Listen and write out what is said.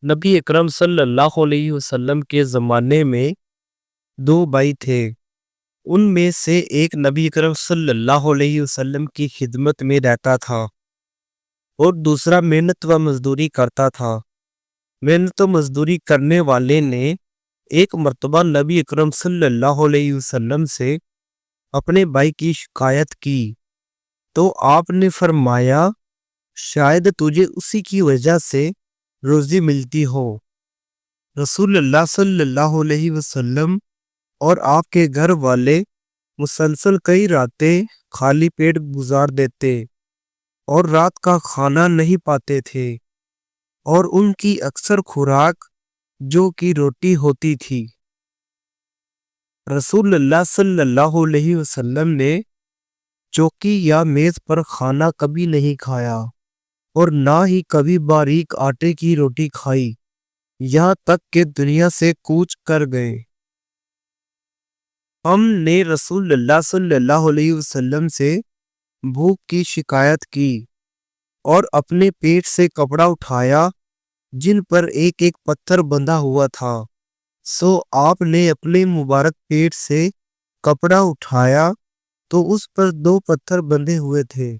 نبی اکرم صلی اللہ علیہ وسلم کے زمانے میں دو بھائی تھے۔ ان میں سے ایک نبی اکرم صلی اللہ علیہ وسلم کی خدمت میں رہتا تھا اور دوسرا محنت و مزدوری کرتا تھا۔ محنت و مزدوری کرنے والے نے ایک مرتبہ نبی اکرم صلی اللہ علیہ وسلم سے اپنے بھائی کی شکایت کی تو آپ نے فرمایا شاید تجھے اسی کی وجہ سے روزی ملتی ہو۔ رسول اللہ صلی اللہ علیہ وسلم اور آپ کے گھر والے مسلسل کئی راتیں خالی پیٹ گزار دیتے اور رات کا کھانا نہیں پاتے تھے، اور ان کی اکثر خوراک جو کی روٹی ہوتی تھی۔ رسول اللہ صلی اللہ علیہ وسلم نے چوکی یا میز پر کھانا کبھی نہیں کھایا اور نہ ہی کبھی باریک آٹے کی روٹی کھائی، یہاں تک کہ دنیا سے کوچ کر گئے۔ ہم نے رسول اللہ صلی اللہ علیہ وسلم سے بھوک کی شکایت کی اور اپنے پیٹ سے کپڑا اٹھایا جن پر ایک ایک پتھر بندھا ہوا تھا، سو آپ نے اپنے مبارک پیٹ سے کپڑا اٹھایا تو اس پر دو پتھر بندھے ہوئے تھے۔